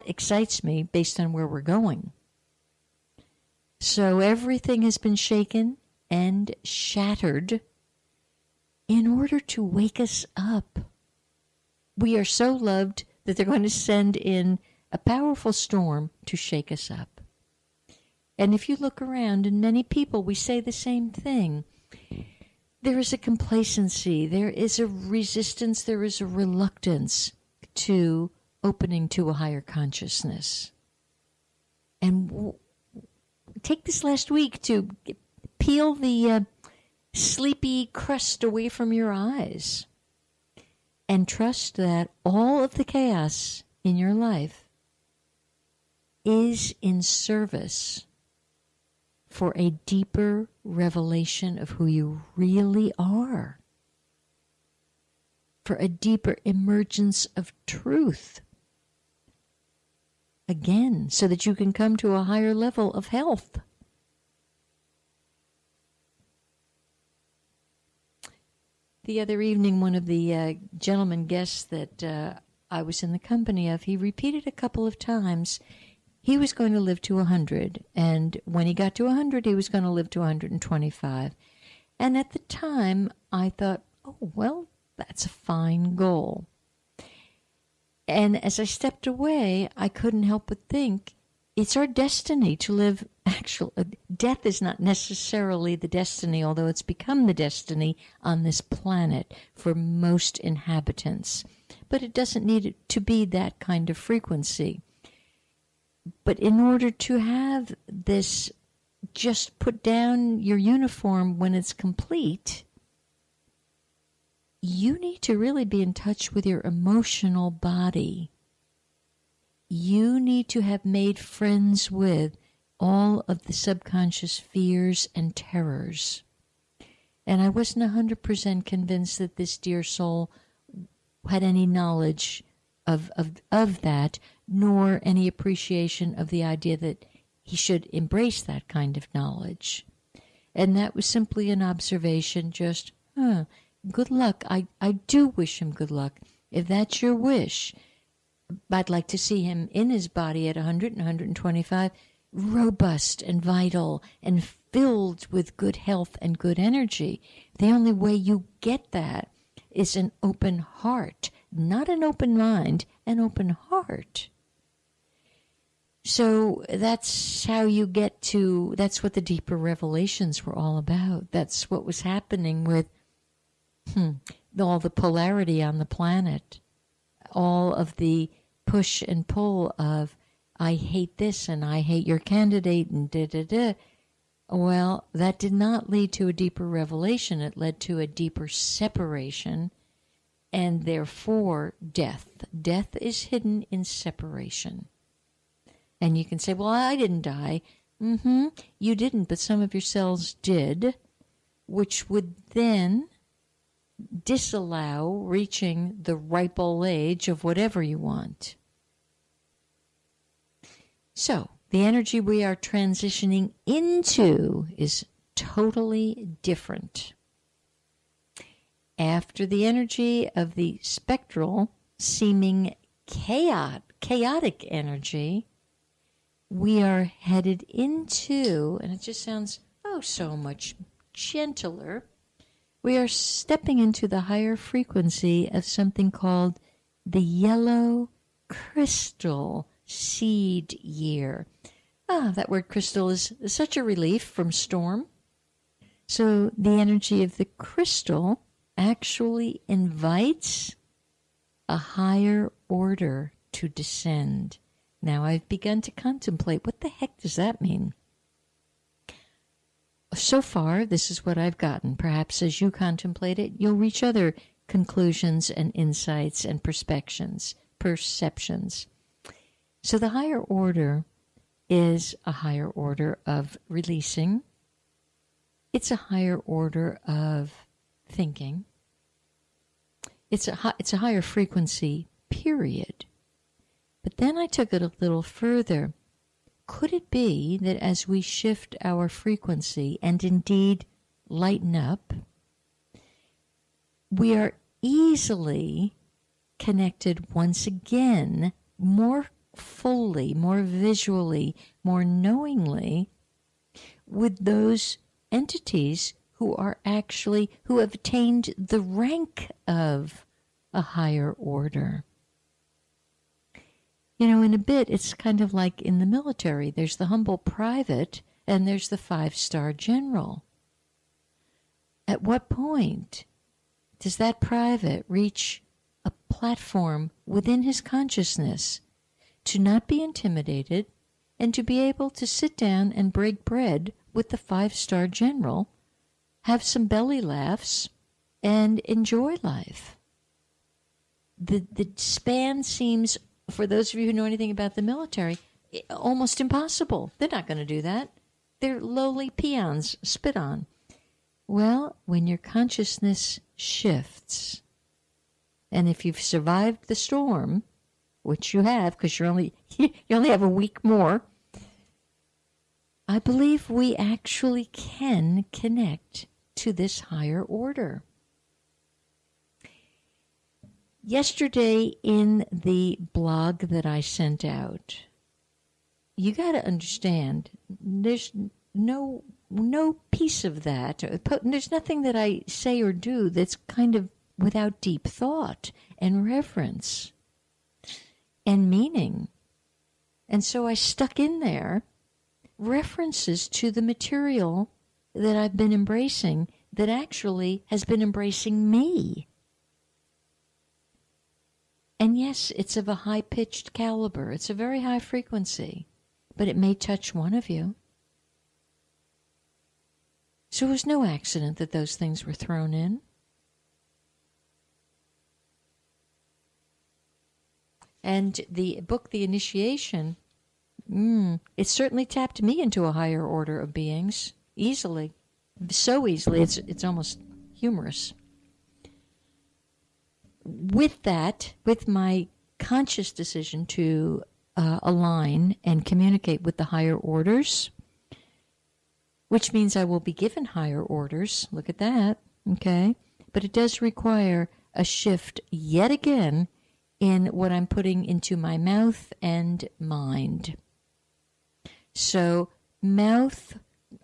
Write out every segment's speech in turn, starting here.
excites me based on where we're going. So everything has been shaken and shattered in order to wake us up. We are so loved that they're going to send in a powerful storm to shake us up. And if you look around, and many people, we say the same thing. There is a complacency, there is a resistance, there is a reluctance to opening to a higher consciousness. And take this last week to peel the sleepy crust away from your eyes and trust that all of the chaos in your life is in service for a deeper revelation of who you really are, for a deeper emergence of truth. Again, so that you can come to a higher level of health. The other evening, one of the gentlemen guests that I was in the company of, he repeated a couple of times he was going to live to 100, and when he got to 100, he was going to live to 125. And at the time, I thought, oh, well, that's a fine goal. And as I stepped away, I couldn't help but think, it's our destiny to live. Death is not necessarily the destiny, although it's become the destiny on this planet for most inhabitants. But it doesn't need it to be that kind of frequency. But in order to have this, just put down your uniform when it's complete, you need to really be in touch with your emotional body. You need to have made friends with all of the subconscious fears and terrors. And I wasn't 100% convinced that this dear soul had any knowledge of that, nor any appreciation of the idea that he should embrace that kind of knowledge. And that was simply an observation, just, good luck. I do wish him good luck. If that's your wish, I'd like to see him in his body at 100 and 125, robust and vital and filled with good health and good energy. The only way you get that is an open heart, not an open mind, an open heart. So that's how you get to, that's what the deeper revelations were all about. That's what was happening with all the polarity on the planet, all of the push and pull of, I hate this and I hate your candidate and da-da-da. Well, that did not lead to a deeper revelation. It led to a deeper separation and therefore death. Death is hidden in separation. And you can say, well, I didn't die. You didn't, but some of your cells did, which would then disallow reaching the ripe old age of whatever you want. So, the energy we are transitioning into is totally different. After the energy of the spectral, seeming chaotic energy, we are headed into, and it just sounds so much gentler, we are stepping into the higher frequency of something called the yellow crystal seed year. That word crystal is such a relief from storm. So the energy of the crystal actually invites a higher order to descend. Now I've begun to contemplate, what the heck does that mean? So far, this is what I've gotten. Perhaps as you contemplate it, you'll reach other conclusions and insights and perceptions. So the higher order is a higher order of releasing. It's a higher order of thinking. It's a higher frequency, period. But then I took it a little further. Could it be that as we shift our frequency and indeed lighten up, we are easily connected once again, more fully, more visually, more knowingly with those entities who have attained the rank of a higher order. You know, in a bit, it's kind of like in the military. There's the humble private and there's the 5-star general. At what point does that private reach a platform within his consciousness to not be intimidated and to be able to sit down and break bread with the 5-star general, have some belly laughs, and enjoy life? The span seems, for those of you who know anything about the military, almost impossible. They're not going to do that. They're lowly peons, spit on. Well, when your consciousness shifts, and if you've survived the storm, which you have because you only have a week more, I believe we actually can connect to this higher order. Yesterday in the blog that I sent out, you got to understand, there's no piece of that. There's nothing that I say or do that's kind of without deep thought and reverence and meaning. And so I stuck in there references to the material that I've been embracing that actually has been embracing me. And yes, it's of a high-pitched caliber. It's a very high frequency, but it may touch one of you. So it was no accident that those things were thrown in. And the book, The Initiation, it certainly tapped me into a higher order of beings easily. So easily, it's almost humorous. With that, with my conscious decision to align and communicate with the higher orders, which means I will be given higher orders. Look at that, okay? But it does require a shift yet again in what I'm putting into my mouth and mind. So, mouth,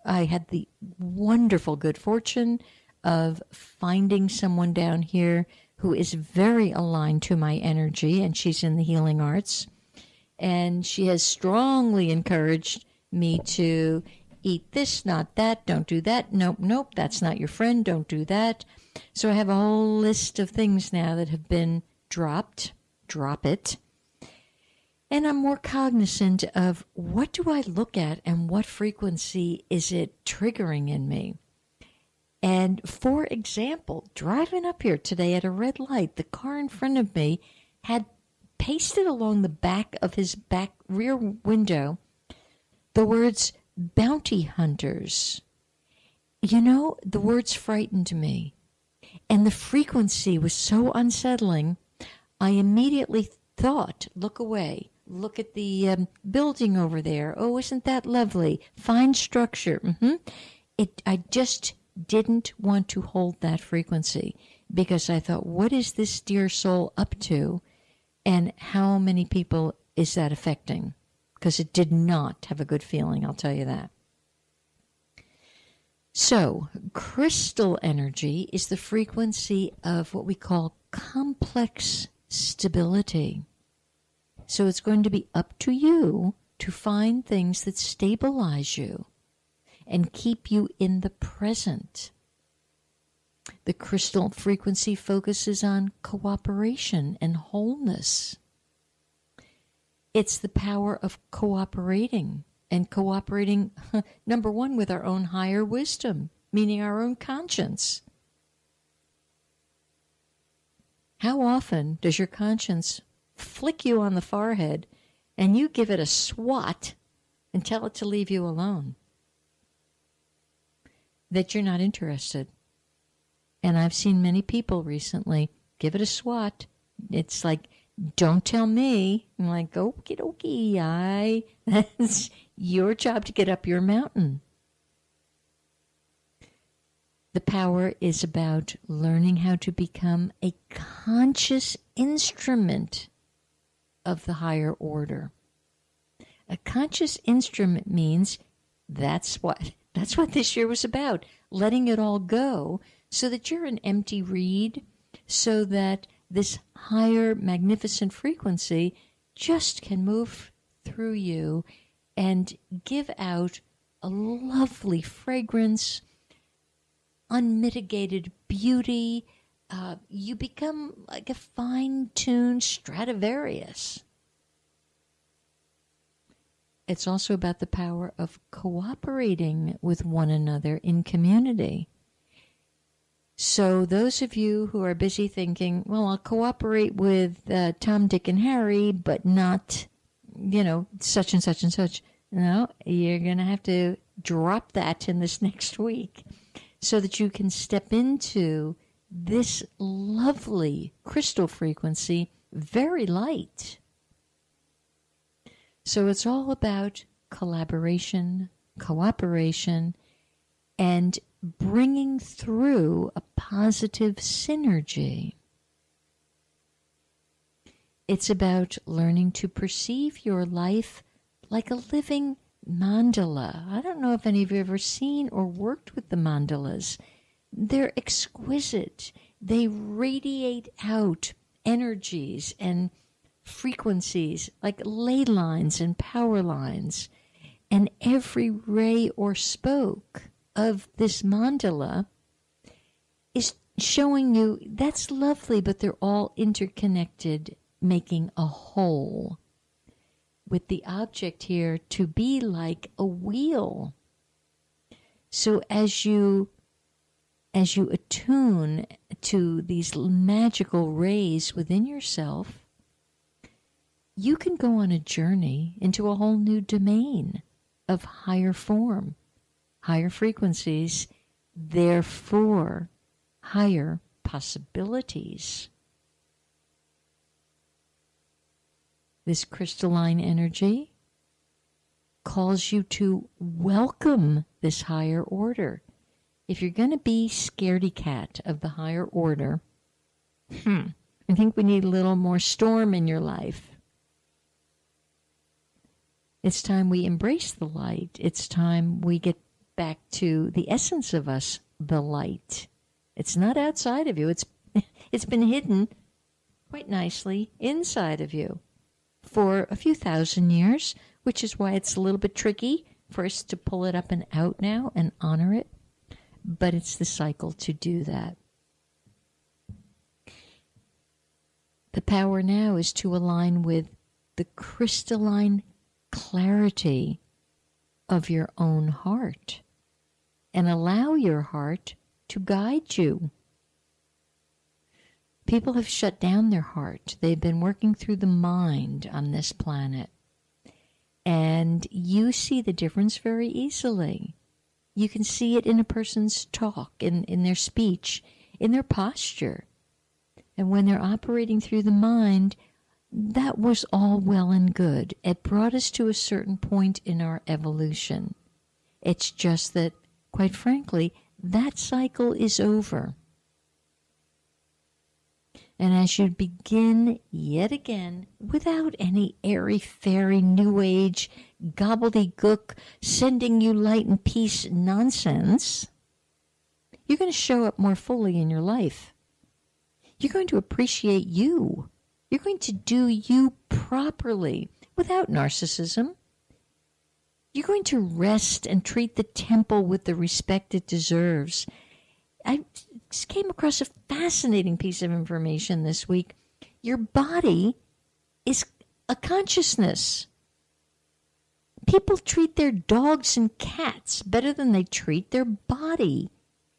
I had the wonderful good fortune of finding someone down here who is very aligned to my energy, and she's in the healing arts. And she has strongly encouraged me to eat this, not that, don't do that, nope, that's not your friend, don't do that. So I have a whole list of things now that have been dropped. Drop it. And I'm more cognizant of what do I look at and what frequency is it triggering in me. And for example, driving up here today at a red light, the car in front of me had pasted along the back of his back rear window the words bounty hunters. You know, the words frightened me. And the frequency was so unsettling, I immediately thought, look away. Look at the building over there. Oh, isn't that lovely? Fine structure. I just didn't want to hold that frequency because I thought, what is this dear soul up to? And how many people is that affecting? Because it did not have a good feeling, I'll tell you that. So, crystal energy is the frequency of what we call complex stability. So it's going to be up to you to find things that stabilize you and keep you in the present. The crystal frequency focuses on cooperation and wholeness. It's the power of cooperating, and cooperating, number one, with our own higher wisdom, meaning our own conscience. How often does your conscience flick you on the forehead and you give it a swat and tell it to leave you alone? That you're not interested. And I've seen many people recently give it a swat. It's like, don't tell me. I'm like, okie dokie, that's your job to get up your mountain. The power is about learning how to become a conscious instrument of the higher order. A conscious instrument means that's what this year was about, letting it all go so that you're an empty reed, so that this higher magnificent frequency just can move through you and give out a lovely fragrance, unmitigated beauty. You become like a fine-tuned Stradivarius. It's also about the power of cooperating with one another in community. So those of you who are busy thinking, well, I'll cooperate with Tom, Dick, and Harry, but not, such and such and such. No, you're going to have to drop that in this next week so that you can step into this lovely crystal frequency, very light. So it's all about collaboration, cooperation, and bringing through a positive synergy. It's about learning to perceive your life like a living mandala. I don't know if any of you have ever seen or worked with the mandalas. They're exquisite. They radiate out energies and frequencies like ley lines and power lines. And every ray or spoke of this mandala is showing you that's lovely, but they're all interconnected, making a whole. With the object here to be like a wheel. So as you attune to these magical rays within yourself, you can go on a journey into a whole new domain of higher form, higher frequencies, therefore higher possibilities. This crystalline energy calls you to welcome this higher order. If you're going to be scaredy cat of the higher order, I think we need a little more storm in your life. It's time we embrace the light. It's time we get back to the essence of us, the light. It's not outside of you. It's been hidden quite nicely inside of you for a few thousand years, which is why it's a little bit tricky for us to pull it up and out now and honor it. But it's the cycle to do that. The power now is to align with the crystalline clarity of your own heart and allow your heart to guide you. People have shut down their heart. They've been working through the mind on this planet. And you see the difference very easily. You can see it in a person's talk, in their speech, in their posture. And when they're operating through the mind, that was all well and good. It brought us to a certain point in our evolution. It's just that, quite frankly, that cycle is over. And as you begin yet again, without any airy-fairy, new age, gobbledygook, sending you light and peace nonsense, you're going to show up more fully in your life. You're going to appreciate you. You're going to do you properly, without narcissism. You're going to rest and treat the temple with the respect it deserves. I just came across a fascinating piece of information this week. Your body is a consciousness. People treat their dogs and cats better than they treat their body.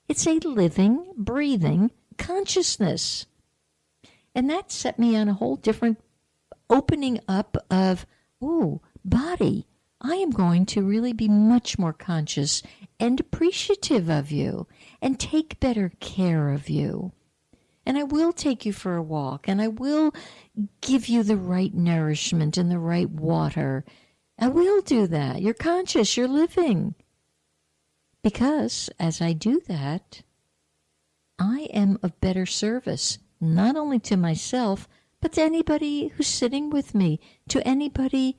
It's a living, breathing consciousness. And that set me on a whole different opening up of, body, I am going to really be much more conscious and appreciative of you and take better care of you. And I will take you for a walk, and I will give you the right nourishment and the right water. I will do that. You're conscious, you're living. Because as I do that, I am of better service, not only to myself, but to anybody who's sitting with me, to anybody